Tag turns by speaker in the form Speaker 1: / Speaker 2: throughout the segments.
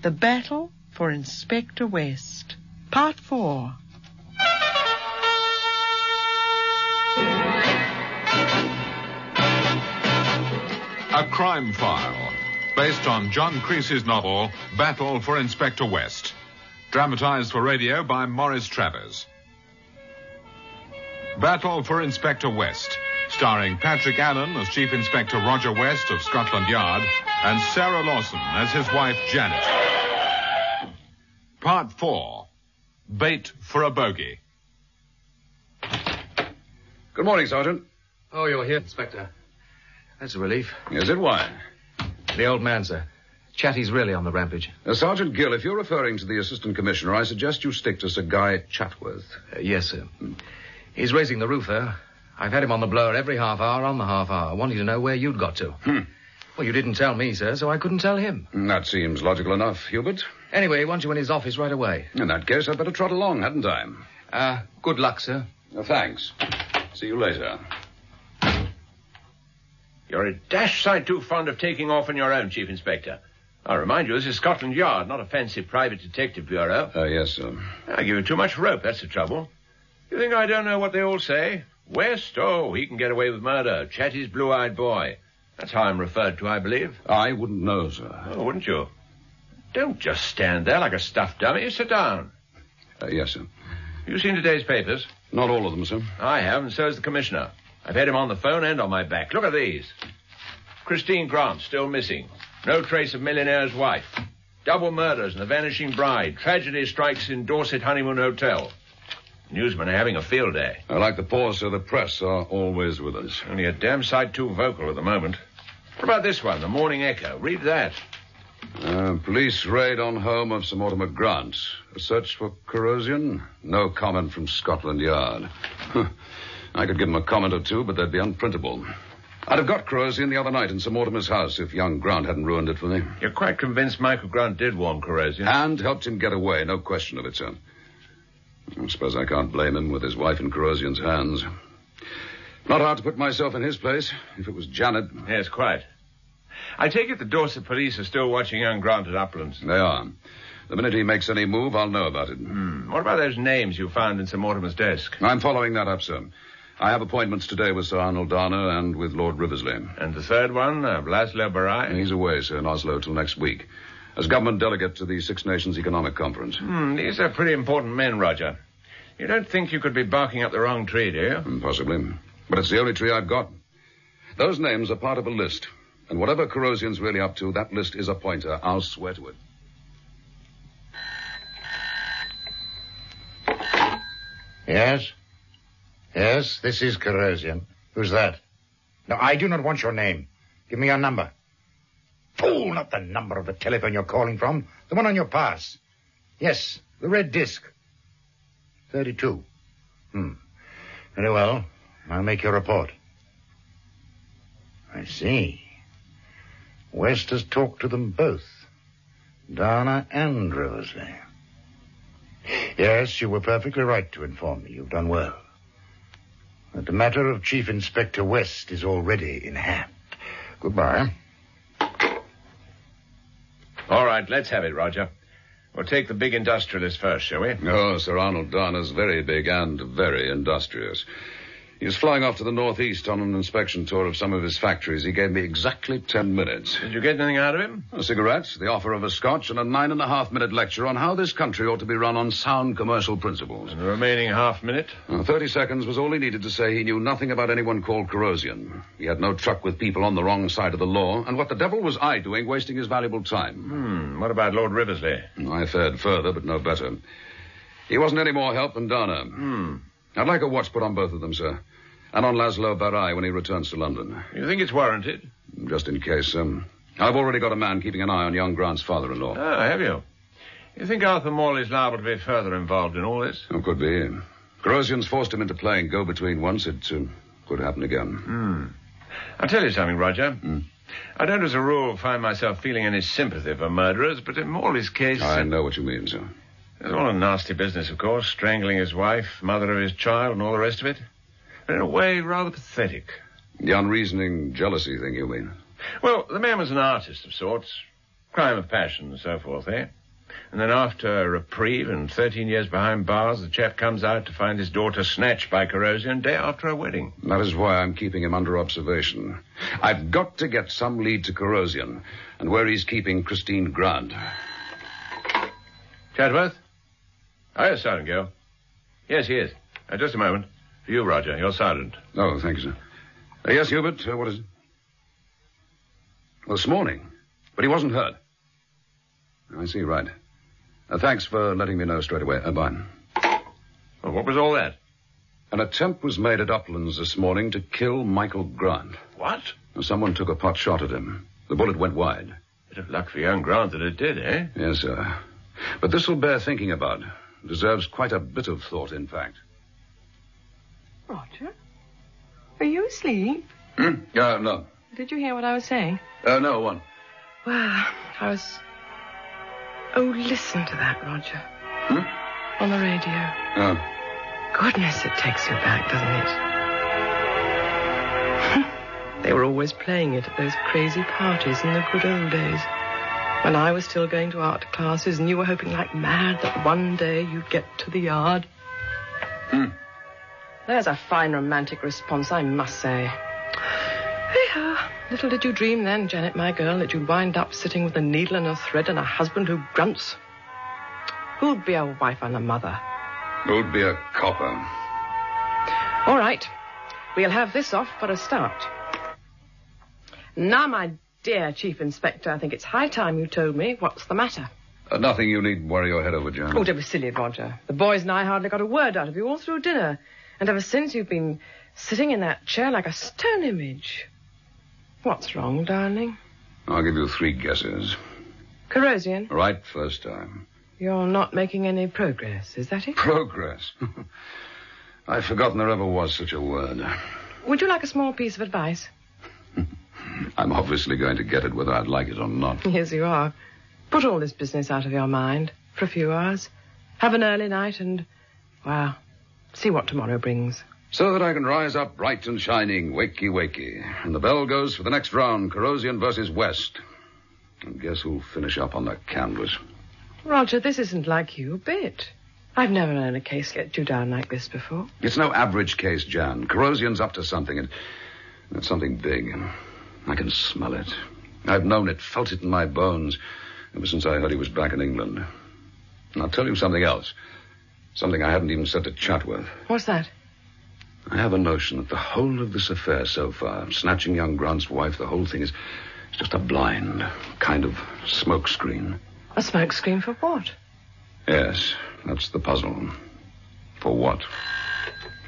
Speaker 1: The Battle for Inspector West. Part 4.
Speaker 2: A crime file, based on John Creasy's novel, Battle for Inspector West. Dramatized for radio by Maurice Travers. Battle for Inspector West, starring Patrick Allen as Chief Inspector Roger West of Scotland Yard and Sarah Lawson as his wife Janet. Part 4, Bait for a Bogey.
Speaker 3: Good morning, Sergeant.
Speaker 4: Oh, you're here, Inspector. That's a relief.
Speaker 3: Is it? Why?
Speaker 4: The old man, sir. Chatty's really on the rampage.
Speaker 3: Sergeant Gill, if you're referring to the Assistant Commissioner, I suggest you stick to Sir Guy Chatworth.
Speaker 4: Yes, sir. He's raising the roof there. I've had him on the blower every half hour on the half hour, wanting to know where you'd got to. Well, you didn't tell me, sir, so I couldn't tell him.
Speaker 3: That seems logical enough, Hubert.
Speaker 4: Anyway, he wants you in his office right away.
Speaker 3: In that case, I'd better trot along, hadn't I?
Speaker 4: Good luck, sir.
Speaker 3: Thanks. See you later.
Speaker 5: You're a dash sight too fond of taking off on your own, Chief Inspector. I'll remind you, this is Scotland Yard, not a fancy private detective bureau.
Speaker 3: Yes, sir.
Speaker 5: I give you too much rope, that's the trouble. You think I don't know what they all say? West? Oh, he can get away with murder. Chatty's blue-eyed boy. That's how I'm referred to, I believe.
Speaker 3: I wouldn't know, sir.
Speaker 5: Oh, wouldn't you? Don't just stand there like a stuffed dummy. Sit down.
Speaker 3: Yes, sir.
Speaker 5: You seen today's papers?
Speaker 3: Not all of them, sir.
Speaker 5: I have, and so has the Commissioner. I've had him on the phone and on my back. Look at these. Christine Grant, still missing. No trace of millionaire's wife. Double murders and a vanishing bride. Tragedy strikes in Dorset Honeymoon Hotel. Newsmen are having a field day.
Speaker 3: I like the pause, sir. The press are always with us.
Speaker 5: Only a damn sight too vocal at the moment. What about this one, the Morning Echo? Read that.
Speaker 3: Police raid on home of Sir Mortimer Grant. A search for corrosion? No comment from Scotland Yard. I could give them a comment or two, but they'd be unprintable. I'd have got corrosion the other night in Sir Mortimer's house if young Grant hadn't ruined it for me.
Speaker 5: You're quite convinced Michael Grant did warn corrosion?
Speaker 3: And helped him get away, no question of it, sir. I suppose I can't blame him with his wife in corrosion's hands. Not hard to put myself in his place, if it was Janet.
Speaker 5: Yes, quite. I take it the Dorset police are still watching young Grant at Uplands.
Speaker 3: They are. The minute he makes any move, I'll know about it.
Speaker 5: What about those names you found in Sir Mortimer's desk?
Speaker 3: I'm following that up, sir. I have appointments today with Sir Arnold Dana and with Lord Riversley.
Speaker 5: And the third one, Laszlo Barai?
Speaker 3: He's away, sir, in Oslo till next week, as government delegate to the Six Nations Economic Conference.
Speaker 5: These are pretty important men, Roger. You don't think you could be barking up the wrong tree, do you?
Speaker 3: Possibly. But it's the only tree I've got. Those names are part of a list. And whatever corrosion's really up to, that list is a pointer. I'll swear to it.
Speaker 6: Yes? Yes, this is corrosion. Who's that? No, I do not want your name. Give me your number. Fool, not the number of the telephone you're calling from. The one on your pass. Yes, the red disc. 32. Very well. I'll make your report. I see. West has talked to them both. Dana and Riversley. Yes, you were perfectly right to inform me. You've done well. But the matter of Chief Inspector West is already in hand. Goodbye.
Speaker 5: All right, let's have it, Roger. We'll take the big industrialist first, shall we?
Speaker 3: Oh, Sir Arnold Dana's very big and very industrious. He was flying off to the northeast on an inspection tour of some of his factories. He gave me exactly 10 minutes.
Speaker 5: Did you get anything out of him?
Speaker 3: A cigarette, the offer of a scotch, and a 9.5-minute lecture on how this country ought to be run on sound commercial principles.
Speaker 5: And the remaining half-minute?
Speaker 3: 30 seconds was all he needed to say he knew nothing about anyone called corrosion. He had no truck with people on the wrong side of the law, and what the devil was I doing wasting his valuable time?
Speaker 5: What about Lord Riversley?
Speaker 3: I fared further, but no better. He wasn't any more help than Dana. I'd like a watch put on both of them, sir. And on Laszlo Barai when he returns to London.
Speaker 5: You think it's warranted?
Speaker 3: Just in case, I've already got a man keeping an eye on young Grant's father-in-law.
Speaker 5: Oh, have you? You think Arthur Morley's liable to be further involved in all this?
Speaker 3: Oh, could be. Corrosion's forced him into playing go-between once. It could happen again.
Speaker 5: I'll tell you something, Roger. I don't, as a rule, find myself feeling any sympathy for murderers, but in Morley's case...
Speaker 3: I know what you mean, sir.
Speaker 5: It's all a nasty business, of course. Strangling his wife, mother of his child, and all the rest of it. But in a way, rather pathetic.
Speaker 3: The unreasoning jealousy thing, you mean?
Speaker 5: Well, the man was an artist of sorts. Crime of passion and so forth, eh? And then after a reprieve and 13 years behind bars, the chap comes out to find his daughter snatched by corrosion day after her wedding.
Speaker 3: That is why I'm keeping him under observation. I've got to get some lead to corrosion and where he's keeping Christine Grant.
Speaker 5: Chadworth? Oh, yes, Sergeant Gill. Yes, he is. Just a moment. For you, Roger, your sergeant.
Speaker 3: Oh, thank you, sir. Yes, Hubert, what is it? Well, this morning. But he wasn't hurt. I see, right. Thanks for letting me know straight away. Bye.
Speaker 5: Well, what was all that?
Speaker 3: An attempt was made at Uplands this morning to kill Michael Grant.
Speaker 5: What?
Speaker 3: Someone took a pot shot at him. The bullet went wide.
Speaker 5: Bit of luck for young Grant that it did, eh?
Speaker 3: Yes, sir. But this will bear thinking about. It deserves quite a bit of thought, in fact.
Speaker 7: Roger? Are you asleep?
Speaker 3: No.
Speaker 7: Did you hear what I was saying?
Speaker 3: No, one.
Speaker 7: Well, I was... Oh, listen to that, Roger. On the radio.
Speaker 3: Oh.
Speaker 7: Goodness, it takes you back, doesn't it? They were always playing it at those crazy parties in the good old days. When I was still going to art classes and you were hoping like mad that one day you'd get to the yard. There's a fine romantic response, I must say. Hey-ho. Little did you dream then, Janet, my girl, that you'd wind up sitting with a needle and a thread and a husband who grunts. Who'd be a wife and a mother?
Speaker 3: Who'd be a copper?
Speaker 7: All right. We'll have this off for a start. Now, my dear Chief Inspector, I think it's high time you told me what's the matter.
Speaker 3: Nothing you need worry your head over, Jan.
Speaker 7: Oh, don't be silly, Roger. The boys and I hardly got a word out of you all through dinner. And ever since you've been sitting in that chair like a stone image. What's wrong, darling?
Speaker 3: I'll give you 3 guesses.
Speaker 7: Corrosion?
Speaker 3: Right first time.
Speaker 7: You're not making any progress, is that it?
Speaker 3: Progress? I've forgotten there ever was such a word.
Speaker 7: Would you like a small piece of advice?
Speaker 3: I'm obviously going to get it whether I'd like it or not.
Speaker 7: Yes, you are. Put all this business out of your mind for a few hours. Have an early night and, well, see what tomorrow brings.
Speaker 3: So that I can rise up bright and shining, wakey. And the bell goes for the next round, Corrosion versus West. And guess who'll finish up on the canvas?
Speaker 7: Roger, this isn't like you a bit. I've never known a case get you down like this before.
Speaker 3: It's no average case, Jan. Corrosion's up to something, and it's something big. I can smell it. I've known it, felt it in my bones, ever since I heard he was back in England. And I'll tell you something else. Something I haven't even said to Chatworth.
Speaker 7: What's that?
Speaker 3: I have a notion that the whole of this affair so far, snatching young Grant's wife, the whole thing is just a blind kind of smokescreen.
Speaker 7: A smokescreen for what?
Speaker 3: Yes, that's the puzzle. For what?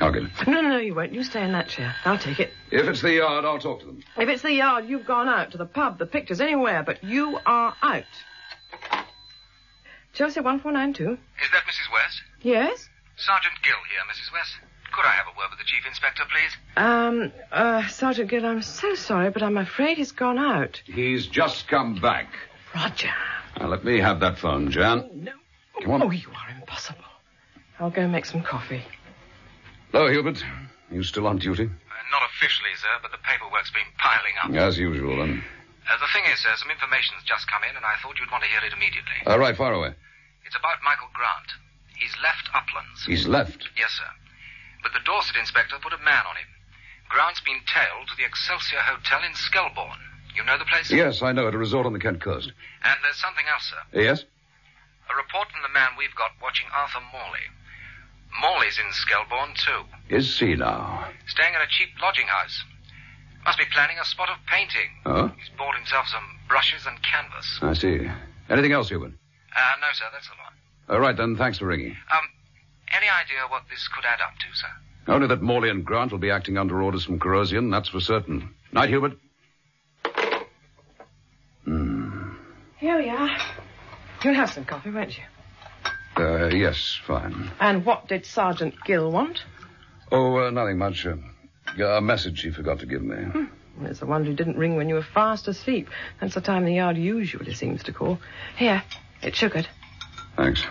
Speaker 3: I'll get it.
Speaker 7: No, you won't. You stay in that chair. I'll take it.
Speaker 3: If it's the yard, I'll talk to them.
Speaker 7: If it's the yard, you've gone out to the pub, the pictures, anywhere, but you are out. Chelsea 1492.
Speaker 8: Is that Mrs. West?
Speaker 7: Yes?
Speaker 8: Sergeant Gill here, Mrs. West. Could I have a word with the Chief Inspector, please?
Speaker 7: Sergeant Gill, I'm so sorry, but I'm afraid he's gone out.
Speaker 3: He's just come back.
Speaker 7: Roger.
Speaker 3: Now, let me have that phone, Jan.
Speaker 7: Oh, no.
Speaker 3: Come on.
Speaker 7: Oh, you are impossible. I'll go make some coffee.
Speaker 3: Hello, Hubert. You still on duty?
Speaker 8: Not officially, sir, but the paperwork's been piling up.
Speaker 3: As usual, then.
Speaker 8: The thing is, sir, some information's just come in, and I thought you'd want to hear it immediately.
Speaker 3: Right, far away.
Speaker 8: It's about Michael Grant. He's left Uplands.
Speaker 3: He's left?
Speaker 8: Yes, sir. But the Dorset inspector put a man on him. Grant's been tailed to the Excelsior Hotel in Skelbourne. You know the place?
Speaker 3: Yes, I know it. A resort on the Kent coast.
Speaker 8: And there's something else, sir.
Speaker 3: Yes?
Speaker 8: A report from the man we've got watching Arthur Morley. Morley's in Skelbourne, too.
Speaker 3: Is he now?
Speaker 8: Staying in a cheap lodging house. Must be planning a spot of painting.
Speaker 3: Oh?
Speaker 8: He's bought himself some brushes and canvas.
Speaker 3: I see. Anything else, Hubert?
Speaker 8: No, sir, that's the lot.
Speaker 3: All right, then. Thanks for ringing.
Speaker 8: Any idea what this could add up to, sir?
Speaker 3: Only that Morley and Grant will be acting under orders from Corrosion, that's for certain. Night, Hubert.
Speaker 7: Here we are. You'll have some coffee, won't you?
Speaker 3: Yes, fine.
Speaker 7: And what did Sergeant Gill want?
Speaker 3: Oh, nothing much. A message he forgot to give me.
Speaker 7: It's the one who didn't ring when you were fast asleep. That's the time the yard usually seems to call. Here, it's sugared.
Speaker 3: Thanks.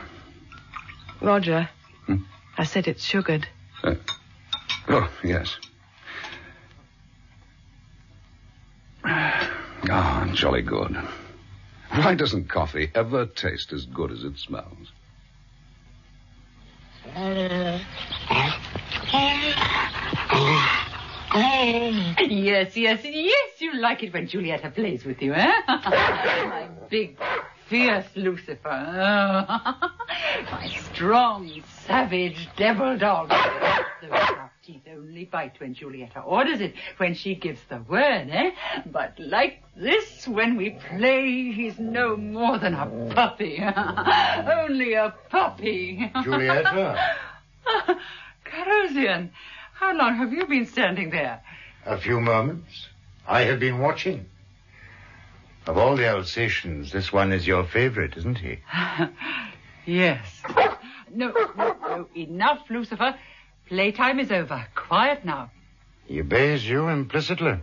Speaker 7: Roger, I said it's sugared.
Speaker 3: Oh, yes. Jolly good. Why doesn't coffee ever taste as good as it smells?
Speaker 9: Yes, you like it when Julietta plays with you, eh? My big, fierce Lucifer. Oh. My strong, savage devil dog. Those sharp teeth only bite when Julietta orders it, when she gives the word, eh? But like this, when we play, he's no more than a puppy. Only a puppy.
Speaker 6: Julietta?
Speaker 9: Carosian, how long have you been standing there?
Speaker 6: A few moments. I have been watching. Of all the Alsatians, this one is your favorite, isn't he?
Speaker 9: Yes. No, enough, Lucifer. Playtime is over. Quiet now.
Speaker 6: He obeys you implicitly.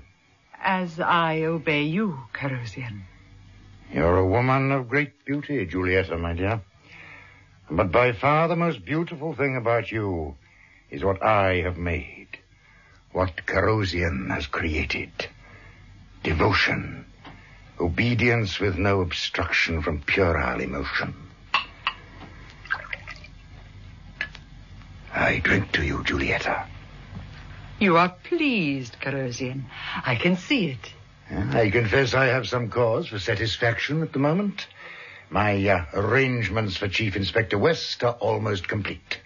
Speaker 9: As I obey you, Carosian.
Speaker 6: You're a woman of great beauty, Julietta, my dear. But by far the most beautiful thing about you is what I have made. What Carosian has created. Devotion. Obedience with no obstruction from puerile emotion. I drink to you, Julietta.
Speaker 9: You are pleased, Carosian. I can see it.
Speaker 6: I confess I have some cause for satisfaction at the moment. My arrangements for Chief Inspector West are almost complete.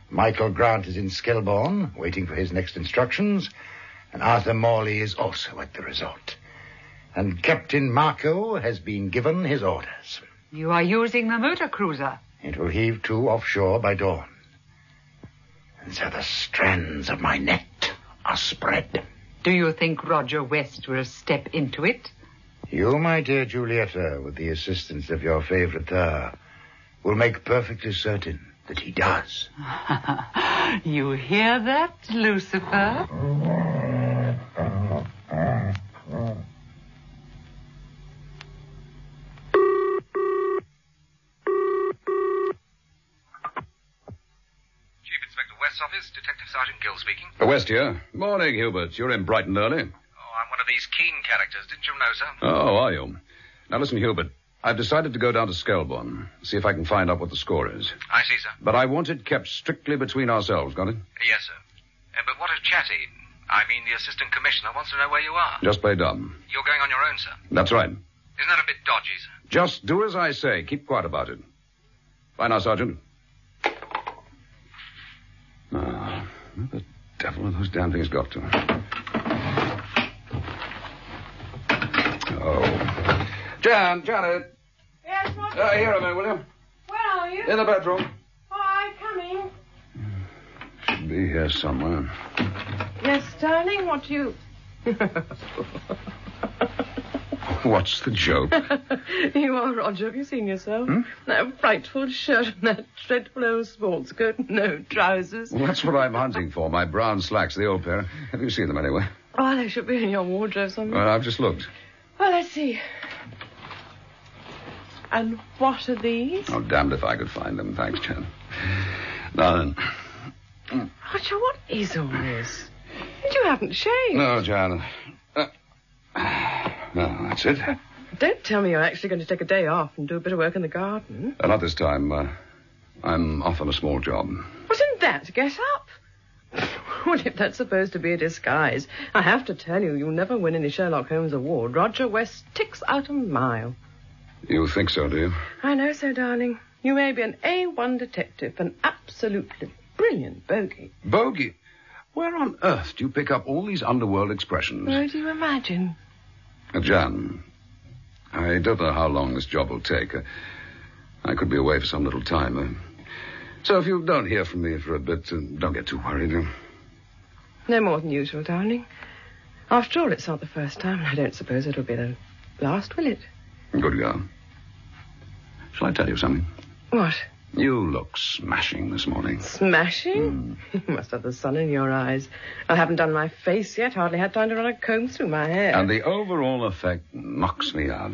Speaker 6: Michael Grant is in Skelbourne, waiting for his next instructions, and Arthur Morley is also at the resort. And Captain Marco has been given his orders.
Speaker 9: You are using the motor cruiser.
Speaker 6: It will heave to offshore by dawn. And so the strands of my net are spread.
Speaker 9: Do you think Roger West will step into it?
Speaker 6: You, my dear Julietta, with the assistance of your favorite will make perfectly certain that he does.
Speaker 9: You hear that, Lucifer?
Speaker 8: Chief Inspector West's office, Detective Sergeant Gill speaking.
Speaker 3: West here. Morning, Hubert. You're in Brighton early.
Speaker 8: Oh, I'm one of these keen characters. Didn't you know, sir?
Speaker 3: Oh, are you? Now listen, Hubert. I've decided to go down to Skelbourne, see if I can find out what the score is.
Speaker 8: I see, sir.
Speaker 3: But I want it kept strictly between ourselves, got it?
Speaker 8: Yes, sir. But what of Chatty? I mean, the assistant commissioner wants to know where you are.
Speaker 3: Just play dumb.
Speaker 8: You're going on your own, sir.
Speaker 3: That's right.
Speaker 8: Isn't that a bit dodgy, sir?
Speaker 3: Just do as I say. Keep quiet about it. Bye now, Sergeant. Where the devil have those damn things got to? Oh. Janet.
Speaker 7: Yes, what?
Speaker 3: Here a minute, will you?
Speaker 7: Where are you?
Speaker 3: In the bedroom.
Speaker 7: All right, coming.
Speaker 3: Should be here somewhere.
Speaker 7: Yes, darling, what do you...
Speaker 3: What's the joke?
Speaker 7: You are, Roger. Have you seen yourself? That frightful shirt and that dreadful old sports coat, no trousers.
Speaker 3: Well, that's what I'm hunting for, my brown slacks, the old pair. Have you seen them anyway?
Speaker 7: Oh, they should be in your wardrobe somewhere.
Speaker 3: Well, I've just looked.
Speaker 7: Well, let's see. And what are these?
Speaker 3: Oh, damned if I could find them. Thanks, Jan. Now then.
Speaker 7: Roger, what is all this? You haven't shaved.
Speaker 3: No, Jan. No, that's it.
Speaker 7: Don't tell me you're actually going to take a day off and do a bit of work in the garden.
Speaker 3: Not this time. I'm off on a small job.
Speaker 7: Wasn't that get up? Well, if that's supposed to be a disguise, I have to tell you, you'll never win any Sherlock Holmes award. Roger West ticks out a mile.
Speaker 3: You think so, do you?
Speaker 7: I know so, darling. You may be an A1 detective, an absolutely brilliant bogey.
Speaker 3: Bogey? Where on earth do you pick up all these underworld expressions?
Speaker 7: Where do you imagine?
Speaker 3: Jan, I don't know how long this job will take. I could be away for some little time. So if you don't hear from me for a bit, don't get too worried.
Speaker 7: No more than usual, darling. After all, it's not the first time, and I don't suppose it'll be the last, will it?
Speaker 3: Good girl. Shall I tell you something?
Speaker 7: What?
Speaker 3: You look smashing this morning.
Speaker 7: Smashing? You must have the sun in your eyes. I haven't done my face yet. Hardly had time to run a comb through my hair.
Speaker 3: And the overall effect knocks me out.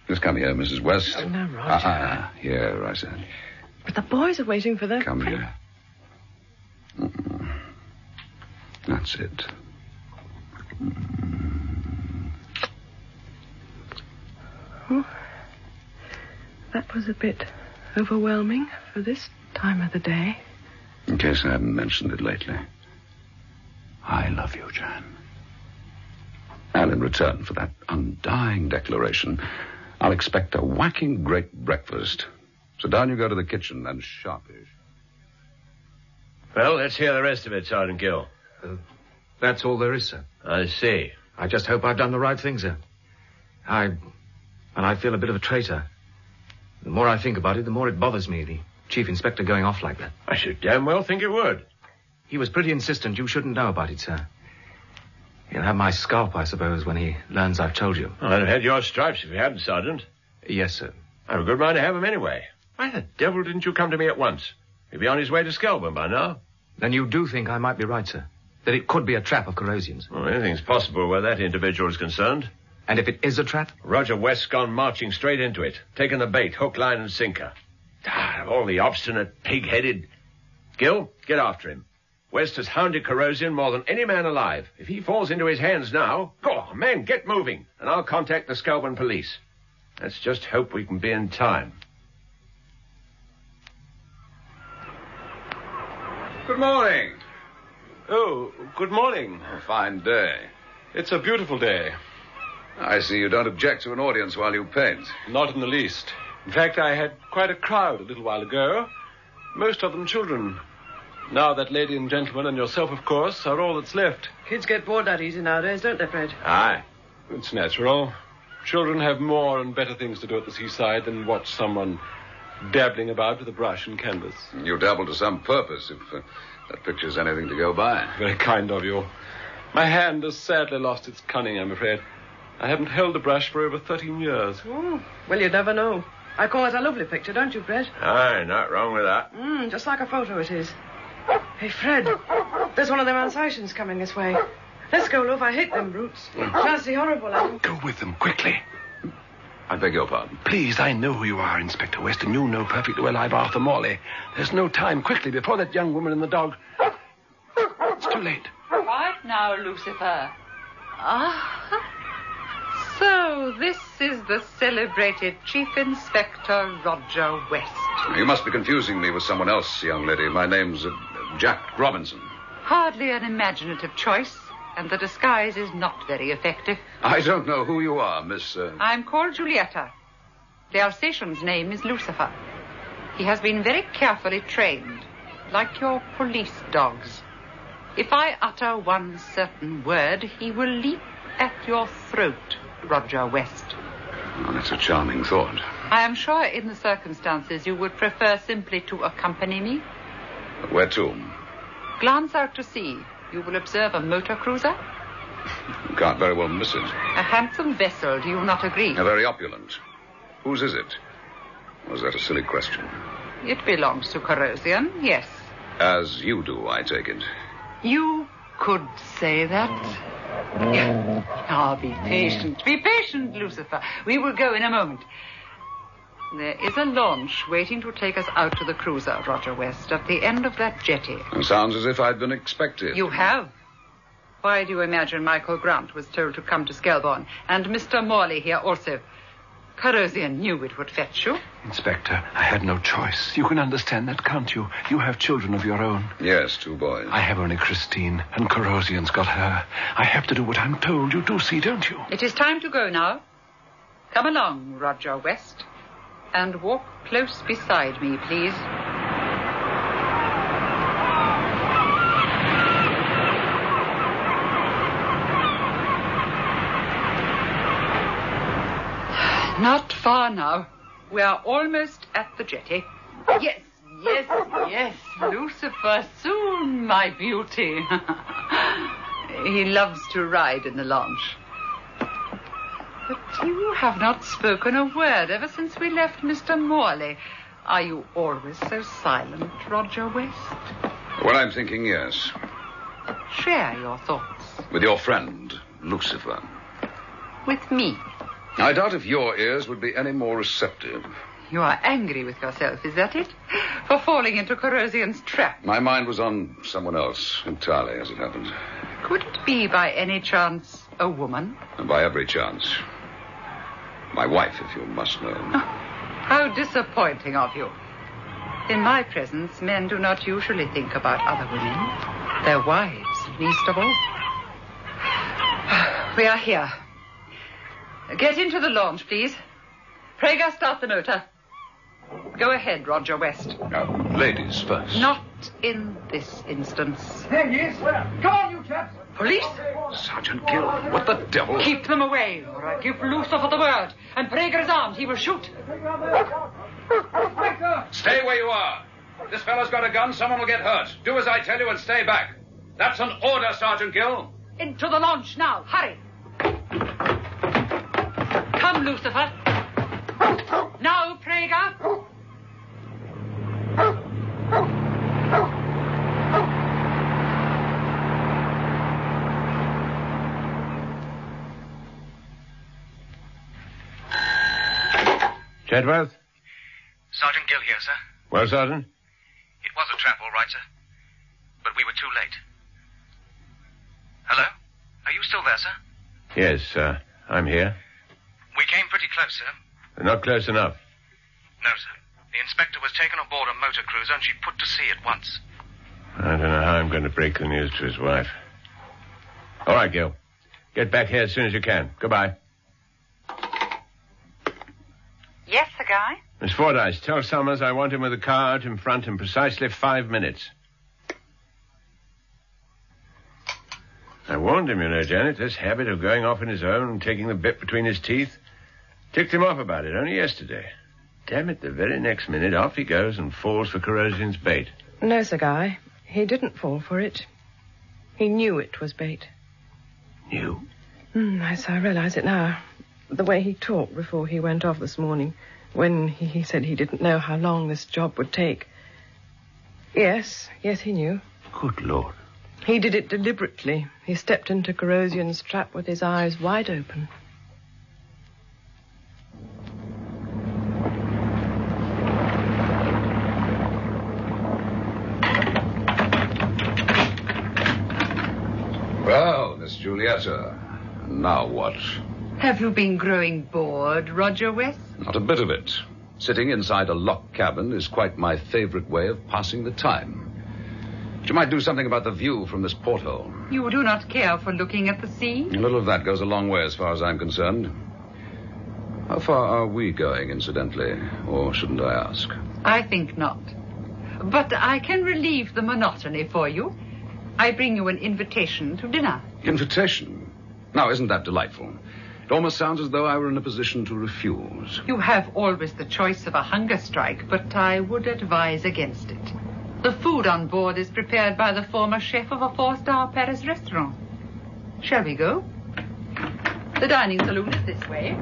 Speaker 3: Just come here, Mrs. West.
Speaker 7: Oh, no, Roger.
Speaker 3: Here, I said.
Speaker 7: But the boys are waiting for their...
Speaker 3: Come here. That's it.
Speaker 7: That was a bit overwhelming for this time of the day.
Speaker 3: In case I haven't mentioned it lately, I love you, Jan. And in return for that undying declaration, I'll expect a whacking great breakfast. So down you go to the kitchen and sharpish.
Speaker 5: Well, let's hear the rest of it, Sergeant Gill.
Speaker 4: That's all there is, sir.
Speaker 5: I see.
Speaker 4: I just hope I've done the right thing, sir. I feel a bit of a traitor. The more I think about it, the more it bothers me, the Chief Inspector going off like that.
Speaker 5: I should damn well think it would.
Speaker 4: He was pretty insistent you shouldn't know about it, sir. He'll have my scalp, I suppose, when he learns I've told you.
Speaker 5: Well, I'd have had your stripes if you hadn't, Sergeant.
Speaker 4: Yes, sir.
Speaker 5: I have a good mind to have him anyway. Why the devil didn't you come to me at once? He'd be on his way to Skelburn by now.
Speaker 4: Then you do think I might be right, sir? That it could be a trap of Corrosians?
Speaker 5: Well, anything's possible where that individual is concerned.
Speaker 4: And if it is a trap?
Speaker 5: Roger West's gone marching straight into it, taking the bait, hook, line, and sinker. All the obstinate, pig-headed... Gill, get after him. West has hounded Corrosion more than any man alive. If he falls into his hands now... Go on, men, get moving, and I'll contact the Skelburn police. Let's just hope we can be in time.
Speaker 3: Good morning.
Speaker 10: Oh, good morning.
Speaker 3: A fine day.
Speaker 10: It's a beautiful day.
Speaker 3: I see you don't object to an audience while you paint.
Speaker 10: Not in the least. In fact, I had quite a crowd a little while ago. Most of them children. Now that lady and gentleman and yourself, of course, are all that's left.
Speaker 7: Kids get bored that easy nowadays, don't they, Fred?
Speaker 5: Aye.
Speaker 10: It's natural. Children have more and better things to do at the seaside than watch someone dabbling about with a brush and canvas.
Speaker 3: You dabble to some purpose, if that picture's anything to go by.
Speaker 10: Very kind of you. My hand has sadly lost its cunning, I'm afraid. I haven't held a brush for over 13 years.
Speaker 7: Oh, well, you never know. I call it a lovely picture, don't you, Fred?
Speaker 5: Aye, not wrong with that.
Speaker 7: Just like a photo it is. Hey, Fred, there's one of them Alsatians coming this way. Let's go, love. I hate them brutes. Fancy horrible, I
Speaker 10: Go with them, quickly.
Speaker 3: I beg your pardon.
Speaker 10: Please, I know who you are, Inspector West, and you know perfectly well I'm Arthur Morley. There's no time. Quickly, before that young woman and the dog... It's too late.
Speaker 9: Right now, Lucifer. So, this is the celebrated Chief Inspector Roger West.
Speaker 3: You must be confusing me with someone else, young lady. My name's Jack Robinson.
Speaker 9: Hardly an imaginative choice, and the disguise is not very effective.
Speaker 3: I don't know who you are, Miss...
Speaker 9: I'm called Giulietta. The Alsatian's name is Lucifer. He has been very carefully trained, like your police dogs. If I utter one certain word, he will leap at your throat, Roger West.
Speaker 3: Oh, that's a charming thought.
Speaker 9: I am sure in the circumstances you would prefer simply to accompany me.
Speaker 3: Where to?
Speaker 9: Glance out to sea. You will observe a motor cruiser.
Speaker 3: You can't very well miss it.
Speaker 9: A handsome vessel, do you not agree?
Speaker 3: Very opulent. Whose is it? Was that a silly question?
Speaker 9: It belongs to Corrosion, yes.
Speaker 3: As you do, I take it.
Speaker 9: You could say that. Be patient. Be patient, Lucifer. We will go in a moment. There is a launch waiting to take us out to the cruiser, Roger West, at the end of that jetty.
Speaker 3: It sounds as if I'd been expected.
Speaker 9: You have? Why do you imagine Michael Grant was told to come to Skelburn? And Mr. Morley here also. Corrosion knew it would fetch you.
Speaker 10: Inspector, I had no choice. You can understand that, can't you? You have children of your own.
Speaker 3: Yes, 2 boys.
Speaker 10: I have only Christine, and Corrosion's got her. I have to do what I'm told. You do see, don't you?
Speaker 9: It is time to go now. Come along, Roger West. And walk close beside me, please. Not far now. We are almost at the jetty. Yes, Lucifer, soon, my beauty. He loves to ride in the launch. But you have not spoken a word ever since we left Mr. Morley. Are you always so silent, Roger West?
Speaker 3: When I'm thinking, yes.
Speaker 9: Share your thoughts.
Speaker 3: With your friend, Lucifer.
Speaker 9: With me.
Speaker 3: I doubt if your ears would be any more receptive.
Speaker 9: You are angry with yourself, is that it? For falling into Corrosion's trap.
Speaker 3: My mind was on someone else entirely, as it happened.
Speaker 9: Could it be by any chance a woman?
Speaker 3: And by every chance. My wife, if you must know.
Speaker 9: How disappointing of you. In my presence, men do not usually think about other women. Their wives, least of all. We are here. Get into the launch, please. Prager, start the motor. Go ahead, Roger West.
Speaker 3: Ladies first.
Speaker 9: Not in this instance.
Speaker 6: Yes, well, come on, you chaps.
Speaker 9: Police?
Speaker 3: Sergeant Gill, what the devil?
Speaker 9: Keep them away, or I give Lucifer the word. And Prager is armed. He will shoot.
Speaker 3: Stay where you are. This fellow's got a gun. Someone will get hurt. Do as I tell you and stay back. That's an order, Sergeant Gill.
Speaker 9: Into the launch now. Hurry. Come, Lucifer. Now, Prager.
Speaker 5: Chadworth?
Speaker 8: Sergeant Gill here, sir.
Speaker 5: Well, Sergeant?
Speaker 8: It was a trap, all right, sir. But we were too late. Hello? Are you still there, sir?
Speaker 5: Yes, I'm here.
Speaker 8: We came pretty close, sir.
Speaker 5: Not close enough.
Speaker 8: No, sir. The inspector was taken on board a motor cruiser and she put to sea at once.
Speaker 5: I don't know how I'm going to break the news to his wife. All right, Gil. Get back here as soon as you can. Goodbye.
Speaker 9: Yes, the guy?
Speaker 5: Miss Fordyce, tell Summers I want him with a car out in front in precisely 5 minutes. I warned him, you know, Janet, this habit of going off on his own and taking the bit between his teeth. Ticked him off about it only yesterday. Damn it, the very next minute, off he goes and falls for Corrosion's bait.
Speaker 7: No, Sir Guy. He didn't fall for it. He knew it was bait.
Speaker 5: Knew?
Speaker 7: Yes, I realize it now. The way he talked before he went off this morning, when he said he didn't know how long this job would take. Yes, he knew.
Speaker 5: Good Lord.
Speaker 7: He did it deliberately. He stepped into Corrosion's trap with his eyes wide open.
Speaker 3: Well, Miss Julietta, now what?
Speaker 9: Have you been growing bored, Roger West?
Speaker 3: Not a bit of it. Sitting inside a locked cabin is quite my favorite way of passing the time. But you might do something about the view from this porthole.
Speaker 9: You do not care for looking at the sea?
Speaker 3: A little of that goes a long way as far as I'm concerned. How far are we going, incidentally? Or shouldn't I ask?
Speaker 9: I think not. But I can relieve the monotony for you. I bring you an invitation to dinner.
Speaker 3: Invitation? Now, isn't that delightful? It almost sounds as though I were in a position to refuse.
Speaker 9: You have always the choice of a hunger strike, but I would advise against it. The food on board is prepared by the former chef of a 4-star Paris restaurant. Shall we go? The dining saloon is this way.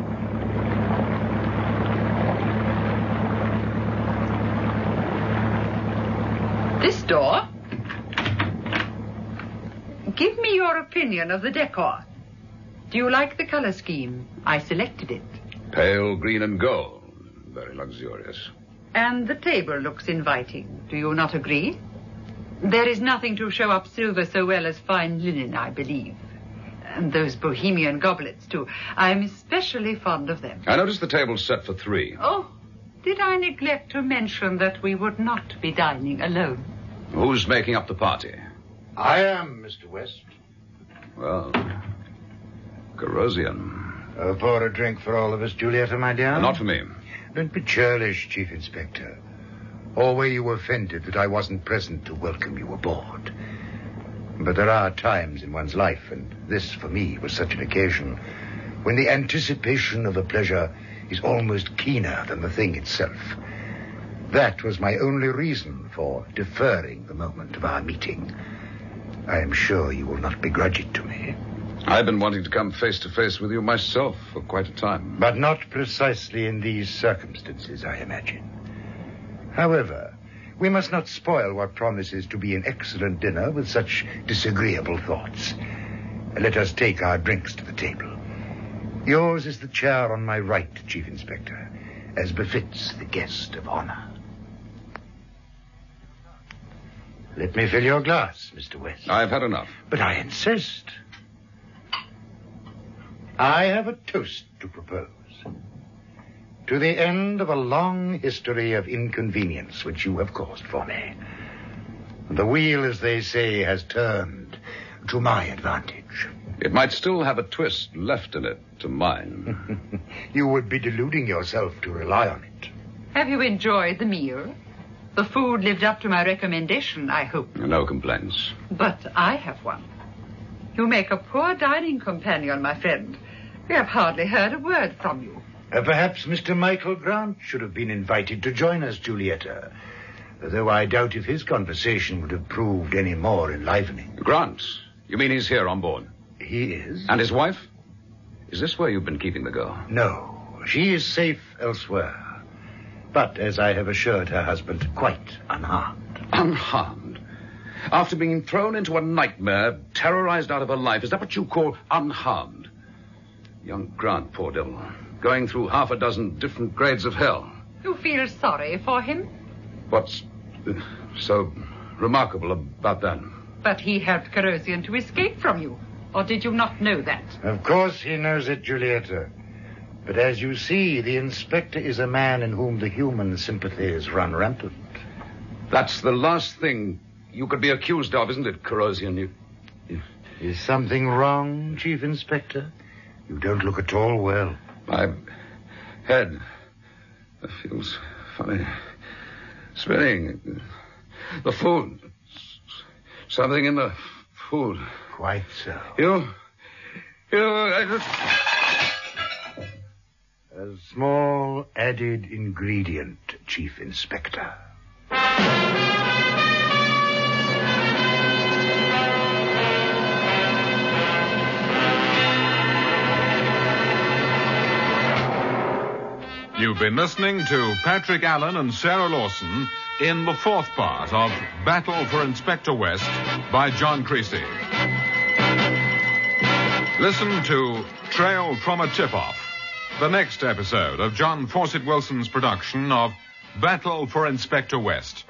Speaker 9: This door. Give me your opinion of the decor. Do you like the color scheme? I selected it.
Speaker 3: Pale green and gold. Very luxurious.
Speaker 9: And the table looks inviting. Do you not agree? There is nothing to show up silver so well as fine linen, I believe. And those bohemian goblets, too. I'm especially fond of them.
Speaker 3: I noticed the table's set for 3.
Speaker 9: Oh, did I neglect to mention that we would not be dining alone?
Speaker 3: Who's making up the party?
Speaker 6: I am, Mr. West.
Speaker 3: Well, Corrosion.
Speaker 6: Pour a drink for all of us, Julietta, my dear?
Speaker 3: Not for me.
Speaker 6: Don't be churlish, Chief Inspector. Or were you offended that I wasn't present to welcome you aboard? But there are times in one's life, and this, for me, was such an occasion, when the anticipation of a pleasure is almost keener than the thing itself. That was my only reason for deferring the moment of our meeting. I am sure you will not begrudge it to me.
Speaker 3: I've been wanting to come face to face with you myself for quite a time.
Speaker 6: But not precisely in these circumstances, I imagine. However, we must not spoil what promises to be an excellent dinner with such disagreeable thoughts. Let us take our drinks to the table. Yours is the chair on my right, Chief Inspector, as befits the guest of honor. Let me fill your glass, Mr. West.
Speaker 3: I've had enough.
Speaker 6: But I insist. I have a toast to propose. to the end of a long history of inconvenience which you have caused for me. The wheel, as they say, has turned to my advantage.
Speaker 3: It might still have a twist left in it to mine.
Speaker 6: You would be deluding yourself to rely on it.
Speaker 9: Have you enjoyed the meal? The food lived up to my recommendation, I hope.
Speaker 3: No complaints.
Speaker 9: But I have one. You make a poor dining companion, my friend. We have hardly heard a word from you.
Speaker 6: Perhaps Mr. Michael Grant should have been invited to join us, Julieta. Though I doubt if his conversation would have proved any more enlivening.
Speaker 3: Grant? You mean he's here on board?
Speaker 6: He is.
Speaker 3: And his wife? Is this where you've been keeping the girl?
Speaker 6: No. She is safe elsewhere. But, as I have assured her husband, quite unharmed.
Speaker 3: Unharmed? After being thrown into a nightmare, terrorized out of her life, is that what you call unharmed? Young Grant, poor devil, going through half a dozen different grades of hell.
Speaker 9: You feel sorry for him?
Speaker 3: What's so remarkable about that?
Speaker 9: But he helped Corrosian to escape from you. Or did you not know that?
Speaker 6: Of course he knows it, Julieta. But as you see, the inspector is a man in whom the human sympathies run rampant.
Speaker 3: That's the last thing you could be accused of, isn't it, Corrosian?
Speaker 6: Is something wrong, Chief Inspector? You don't look at all well.
Speaker 3: My head feels funny. Spinning. The food. Something in the food.
Speaker 6: Quite so. A small added ingredient, Chief Inspector.
Speaker 2: You've been listening to Patrick Allen and Sarah Lawson in the fourth part of Battle for Inspector West by John Creasy. Listen to Trail from a Tip-Off, the next episode of John Fawcett Wilson's production of Battle for Inspector West.